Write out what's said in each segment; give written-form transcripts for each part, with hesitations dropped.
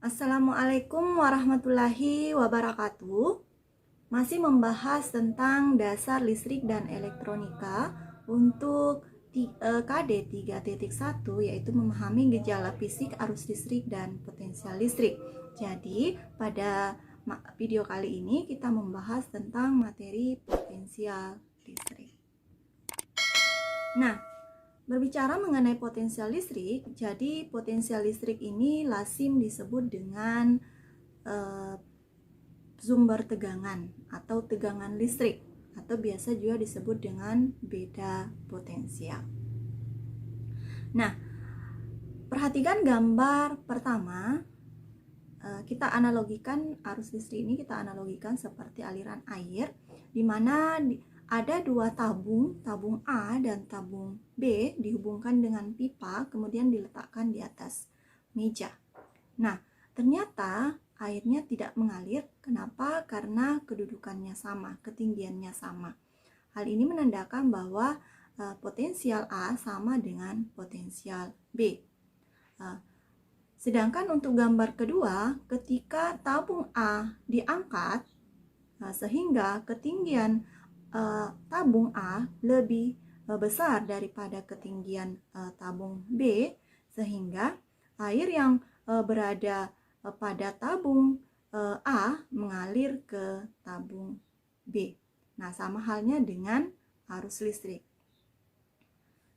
Assalamualaikum warahmatullahi wabarakatuh. Masih membahas tentang dasar listrik dan elektronika untuk KD 3.1, yaitu memahami gejala fisik arus listrik dan potensial listrik. Jadi, pada video kali ini kita membahas tentang materi potensial listrik. Nah, berbicara mengenai potensial listrik, jadi potensial listrik ini lazim disebut dengan sumber tegangan atau tegangan listrik, atau biasa juga disebut dengan beda potensial. Nah, perhatikan gambar pertama. Kita analogikan arus listrik ini, kita analogikan seperti aliran air, di mana ada dua tabung A dan tabung B dihubungkan dengan pipa, kemudian diletakkan di atas meja. Nah, ternyata airnya tidak mengalir. Kenapa? Karena kedudukannya sama, ketinggiannya sama. Hal ini menandakan bahwa potensial A sama dengan potensial B. Sedangkan untuk gambar kedua, ketika tabung A diangkat, sehingga ketinggian tabung A lebih besar daripada ketinggian tabung B, sehingga air yang berada pada tabung A mengalir ke tabung B. Nah, sama halnya dengan arus listrik.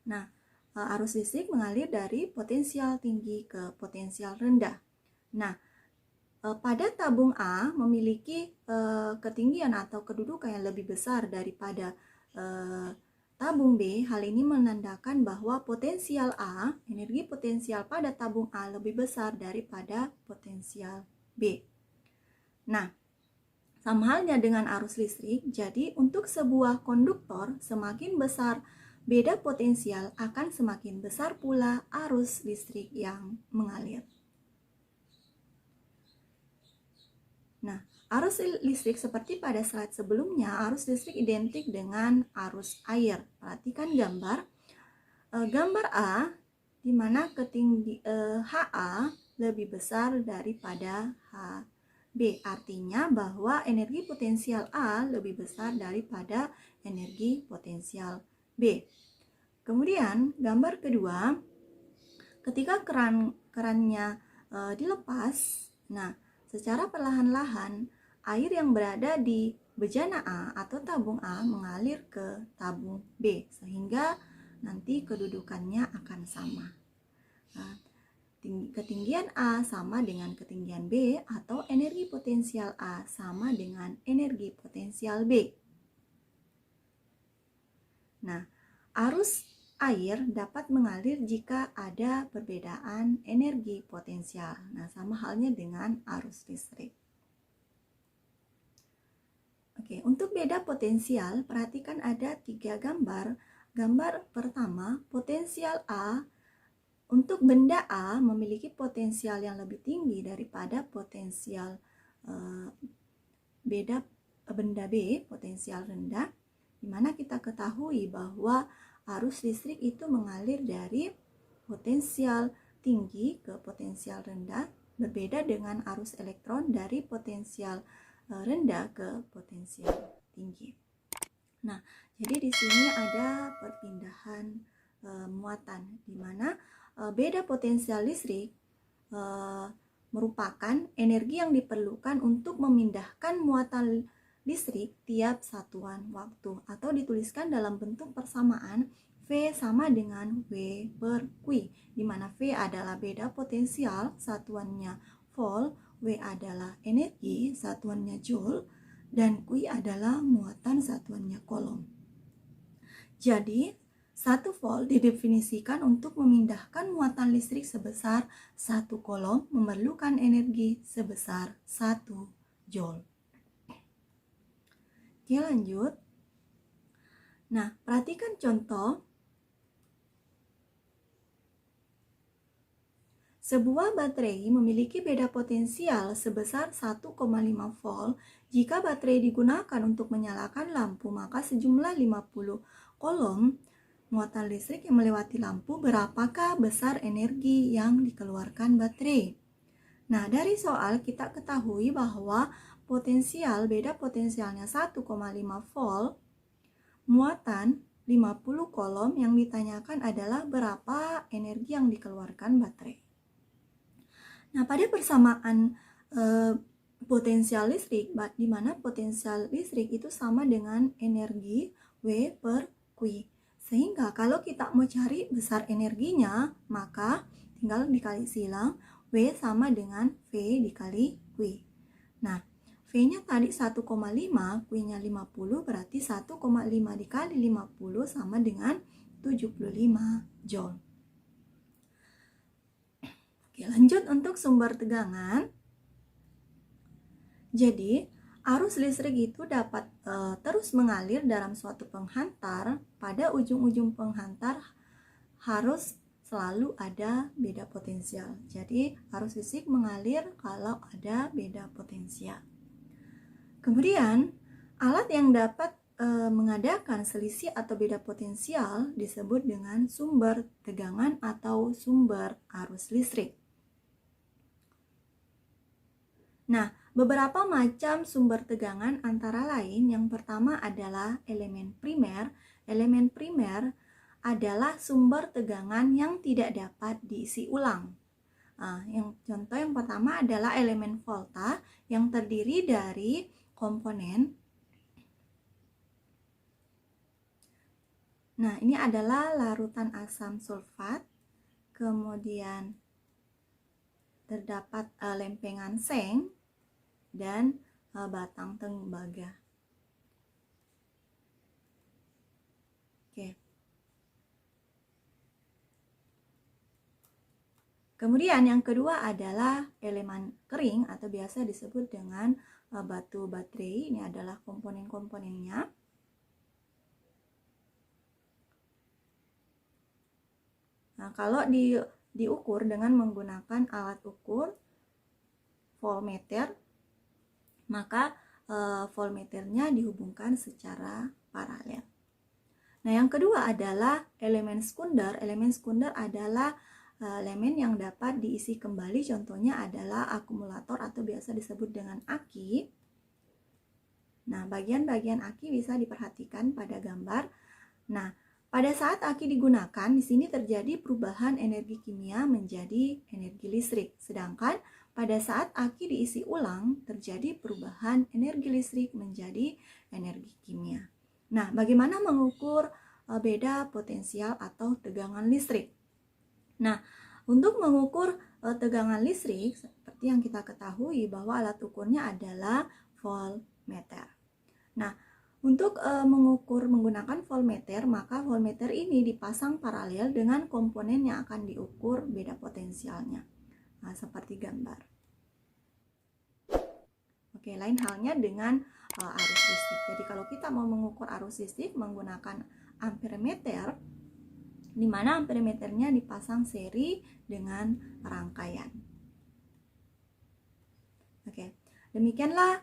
Nah, arus listrik mengalir dari potensial tinggi ke potensial rendah. Nah, pada tabung A memiliki ketinggian atau kedudukan yang lebih besar daripada tabung B. Hal ini menandakan bahwa potensial A, energi potensial pada tabung A lebih besar daripada potensial B. Nah, sama halnya dengan arus listrik. Jadi, untuk sebuah konduktor, semakin besar beda potensial, akan semakin besar pula arus listrik yang mengalir. Nah, arus listrik seperti pada slide sebelumnya, arus listrik identik dengan arus air. Perhatikan gambar. Gambar A, di mana HA lebih besar daripada HB. Artinya bahwa energi potensial A lebih besar daripada energi potensial B. Kemudian gambar kedua, ketika kerannya dilepas, nah secara perlahan-lahan air yang berada di bejana A atau tabung A mengalir ke tabung B, sehingga nanti kedudukannya akan sama. Nah, ketinggian A sama dengan ketinggian B, atau energi potensial A sama dengan energi potensial B. Nah, arus air dapat mengalir jika ada perbedaan energi potensial. Nah, sama halnya dengan arus listrik. Oke, untuk beda potensial, perhatikan ada 3 gambar. Gambar pertama, potensial A. Untuk benda A memiliki potensial yang lebih tinggi daripada potensial benda B, potensial rendah, di mana kita ketahui bahwa arus listrik itu mengalir dari potensial tinggi ke potensial rendah, berbeda dengan arus elektron dari potensial rendah ke potensial tinggi. Nah, jadi di sini ada perpindahan muatan, di mana beda potensial listrik merupakan energi yang diperlukan untuk memindahkan muatan listrik tiap satuan waktu, atau dituliskan dalam bentuk persamaan V sama dengan W per Q, di mana V adalah beda potensial, satuannya volt, W adalah energi, satuannya joule, dan Q adalah muatan, satuannya kolom. Jadi, 1 volt didefinisikan untuk memindahkan muatan listrik sebesar 1 kolom memerlukan energi sebesar 1 joule. Oke, lanjut. Nah, perhatikan contoh. Sebuah baterai memiliki beda potensial sebesar 1,5 volt. Jika baterai digunakan untuk menyalakan lampu, maka sejumlah 50 kolom muatan listrik yang melewati lampu, berapakah besar energi yang dikeluarkan baterai? Nah, dari soal kita ketahui bahwa beda potensialnya 1,5 volt, muatan 50 kolom, yang ditanyakan adalah berapa energi yang dikeluarkan baterai. Nah, pada persamaan potensial listrik, di mana potensial listrik itu sama dengan energi W per Q. Sehingga kalau kita mau cari besar energinya, maka tinggal dikali silang W sama dengan V dikali Q. Nah, V-nya tadi 1,5, Q-nya 50, berarti 1,5 dikali 50 sama dengan 75 Joule. Oke, lanjut untuk sumber tegangan. Jadi, arus listrik itu dapat terus mengalir dalam suatu penghantar. Pada ujung-ujung penghantar harus selalu ada beda potensial. Jadi, arus listrik mengalir kalau ada beda potensial. Kemudian, alat yang dapat mengadakan selisih atau beda potensial disebut dengan sumber tegangan atau sumber arus listrik. Nah, beberapa macam sumber tegangan antara lain, yang pertama adalah elemen primer. Elemen primer adalah sumber tegangan yang tidak dapat diisi ulang. Contoh yang pertama adalah elemen volta yang terdiri dari komponen. Nah, ini adalah larutan asam sulfat, kemudian terdapat lempengan seng dan batang tembaga. Oke. Kemudian yang kedua adalah elemen kering atau biasa disebut dengan batu baterai. Ini adalah komponen-komponennya. Nah, kalau diukur dengan menggunakan alat ukur voltmeter, maka voltmeternya dihubungkan secara paralel. Nah, yang kedua adalah elemen sekunder. Elemen sekunder adalah elemen yang dapat diisi kembali. Contohnya adalah akumulator atau biasa disebut dengan aki. Nah, bagian-bagian aki bisa diperhatikan pada gambar. Nah, pada saat aki digunakan, di sini terjadi perubahan energi kimia menjadi energi listrik. Sedangkan pada saat aki diisi ulang, terjadi perubahan energi listrik menjadi energi kimia. Nah, bagaimana mengukur beda potensial atau tegangan listrik? Nah, untuk mengukur tegangan listrik, seperti yang kita ketahui bahwa alat ukurnya adalah voltmeter. Nah, untuk mengukur menggunakan voltmeter, maka voltmeter ini dipasang paralel dengan komponen yang akan diukur beda potensialnya. Nah, seperti gambar. Oke, lain halnya dengan arus listrik. Jadi kalau kita mau mengukur arus listrik menggunakan ampermeter, di mana ampermeternya dipasang seri dengan rangkaian. Oke, demikianlah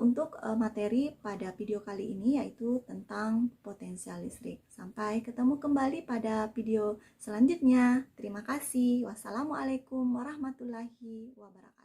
untuk materi pada video kali ini, yaitu tentang potensial listrik. Sampai ketemu kembali pada video selanjutnya. Terima kasih. Wassalamualaikum warahmatullahi wabarakatuh.